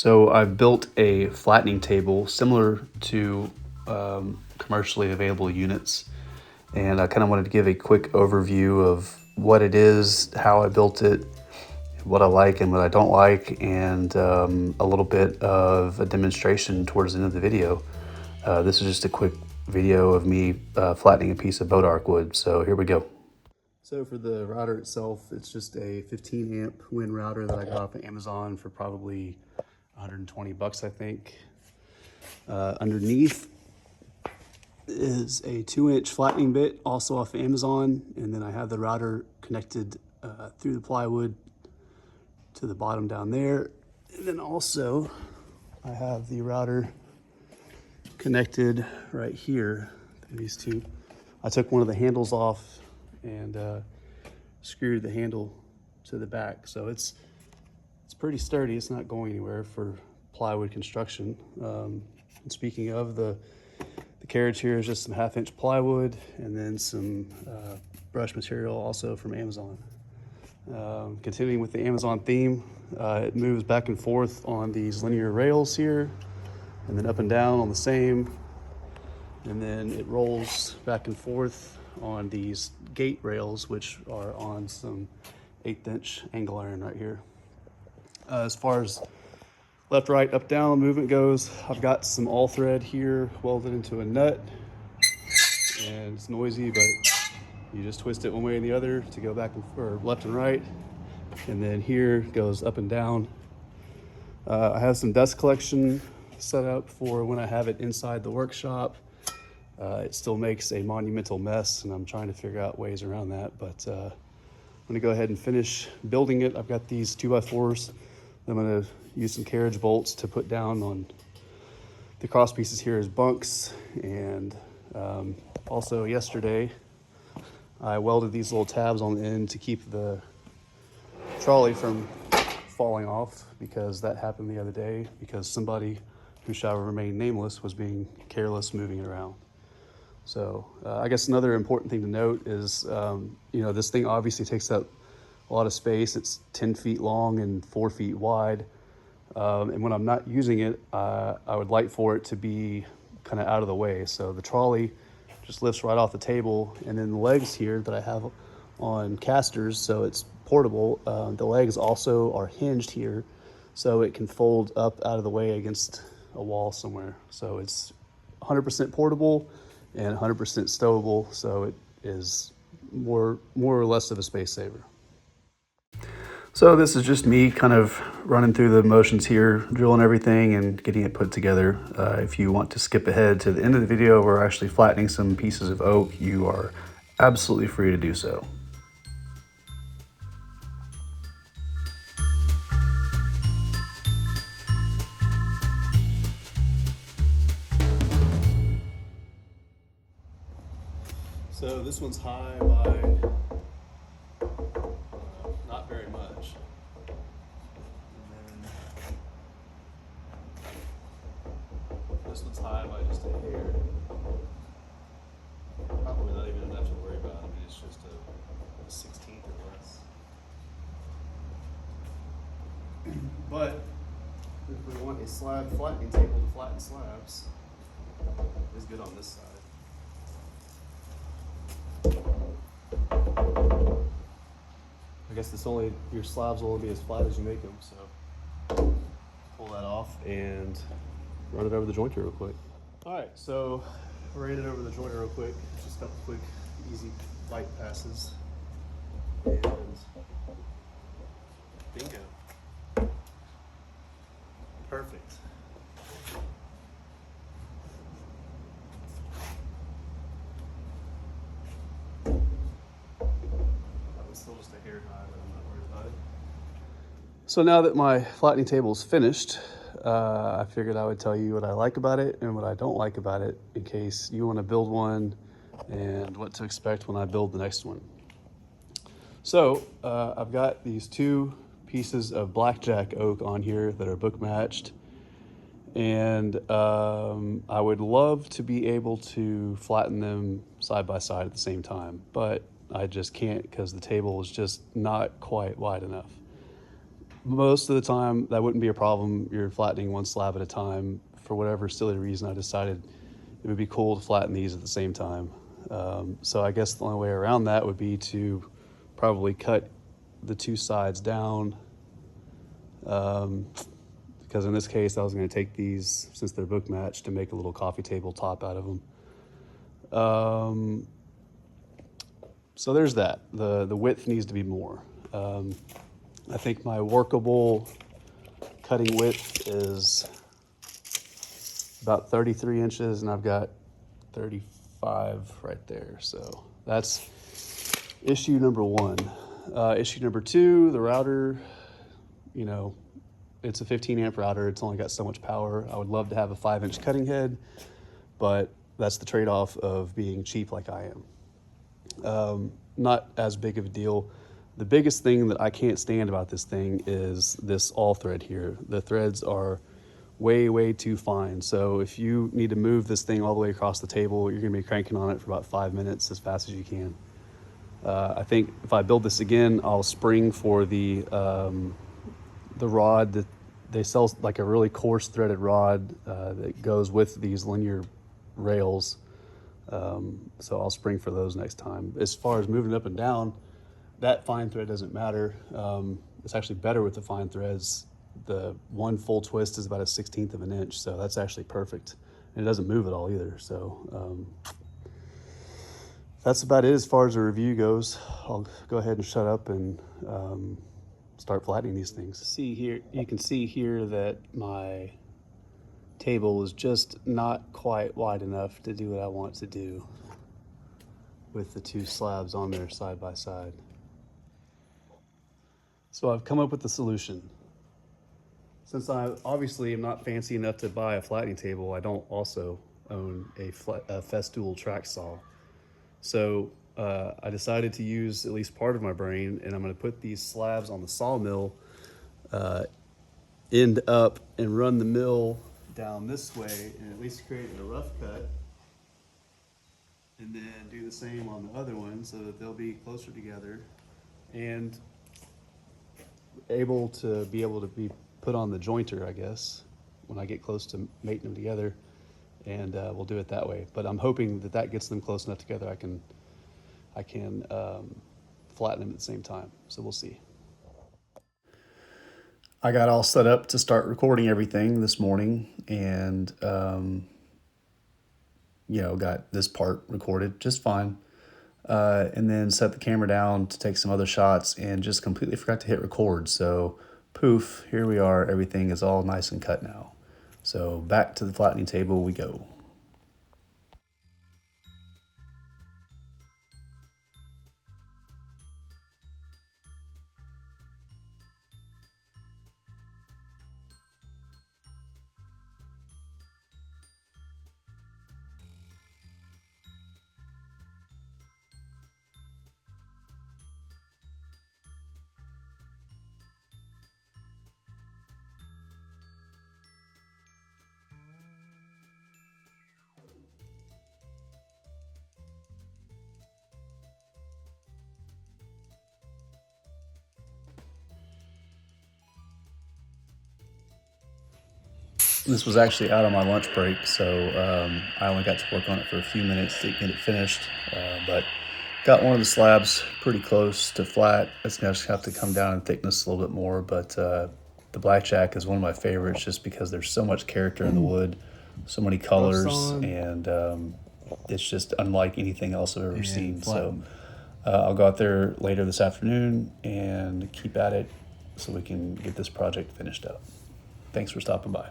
So I've built a flattening table similar to commercially available units, and I kind of wanted to give a quick overview of what it is, how I built it, what I like and what I don't like, and a little bit of a demonstration towards the end of the video. This is just a quick video of me flattening a piece of boat arc wood, so here we go. So for the router itself, it's just a 15 amp wind router that I got off of Amazon for probably 120 bucks, I think. Underneath is a 2-inch flattening bit, also off of Amazon, and then I have the router connected through the plywood to the bottom down there. And then also I have the router connected right here, these two. I took one of the handles off and screwed the handle to the back, so it's pretty sturdy. It's not going anywhere for plywood construction. And speaking of, the carriage here is just some 1/2-inch plywood and then some brush material also from Amazon. Continuing with the Amazon theme, it moves back and forth on these linear rails here, and then up and down on the same, and then it rolls back and forth on these gate rails, which are on some 1/8-inch angle iron right here. As far as left, right, up, down movement goes, I've got some all thread here welded into a nut, and it's noisy, but you just twist it one way and the other to go back or left and right. And then here goes up and down. I have some dust collection set up for when I have it inside the workshop. It still makes a monumental mess, and I'm trying to figure out ways around that, but I'm gonna go ahead and finish building it. I've got these 2x4s. I'm gonna use some carriage bolts to put down on the cross pieces here as bunks. And also yesterday, I welded these little tabs on the end to keep the trolley from falling off, because that happened the other day because somebody who shall remain nameless was being careless moving it around. So I guess another important thing to note is, this thing obviously takes up a lot of space. It's 10 feet long and 4 feet wide. And when I'm not using it, I would like for it to be kind of out of the way. So the trolley just lifts right off the table, and then the legs here that I have on casters, so it's portable. The legs also are hinged here, so it can fold up out of the way against a wall somewhere. So it's 100% portable and 100% stowable, so it is more or less of a space saver. So this is just me kind of running through the motions here, drilling everything and getting it put together. If you want to skip ahead to the end of the video where we're actually flattening some pieces of oak, you are absolutely free to do so. So this one's high by not very much. And then this one's high by just a hair. Probably not even enough to worry about. I mean, it's just a 16th or less. But if we want a slab flattening table to flatten slabs, it's good on this side. I guess your slabs will only be as flat as you make them, so pull that off and run it over the jointer real quick. All right, so ran it over the jointer real quick. Just a couple quick, easy, light passes, and bingo. Perfect. Still just a hair high, but I'm not worried about it. So now that my flattening table is finished, I figured I would tell you what I like about it and what I don't like about it, in case you want to build one and what to expect when I build the next one. So I've got these 2 pieces of blackjack oak on here that are book matched, and I would love to be able to flatten them side by side at the same time, but I just can't because the table is just not quite wide enough. most of the time that wouldn't be a problem. You're flattening one slab at a time. For whatever silly reason, I decided it would be cool to flatten these at the same time. So I guess the only way around that would be to probably cut the two sides down. Because in this case, I was going to take these, since they're book matched, to make a little coffee table top out of them. So there's that. The width needs to be more. I think my workable cutting width is about 33 inches, and I've got 35 right there. So that's issue number one. Issue number two, the router, you know, it's a 15 amp router. It's only got so much power. I would love to have a 5-inch cutting head, but that's the trade-off of being cheap like I am. Not as big of a deal. The biggest thing that I can't stand about this thing is this all thread here. The threads are way too fine. So if you need to move this thing all the way across the table, you're gonna be cranking on it for about 5 minutes as fast as you can. I think if I build this again, I'll spring for the rod that they sell, like a really coarse threaded rod that goes with these linear rails. So I'll spring for those next time. As far as moving up and down, that fine thread doesn't matter. It's actually better with the fine threads. The one full twist is about 1/16 of an inch, so that's actually perfect. And it doesn't move at all either. So that's about it as far as the review goes. I'll go ahead and shut up and start flattening these things. See here, you can see here that my table is just not quite wide enough to do what I want to do with the two slabs on there side by side. So I've come up with a solution. Since I obviously am not fancy enough to buy a flattening table, I don't also own a Festool track saw. So I decided to use at least part of my brain, and I'm going to put these slabs on the sawmill end up and run the mill down this way, and at least create a rough cut, and then do the same on the other one so that they'll be closer together and able to be put on the jointer, I guess, when I get close to mating them together, and we'll do it that way. But I'm hoping that that gets them close enough together I can flatten them at the same time. So we'll see. I got all set up to start recording everything this morning, and got this part recorded just fine. And then set the camera down to take some other shots and just completely forgot to hit record. So poof, here we are. Everything is all nice and cut now. So back to the flattening table we go. This was actually out on my lunch break, so I only got to work on it for a few minutes to get it finished, but got one of the slabs pretty close to flat. It's going to just have to come down in thickness a little bit more, but the blackjack is one of my favorites just because there's so much character in the wood, so many colors, and it's just unlike anything else I've ever seen. So I'll go out there later this afternoon and keep at it so we can get this project finished up. Thanks for stopping by.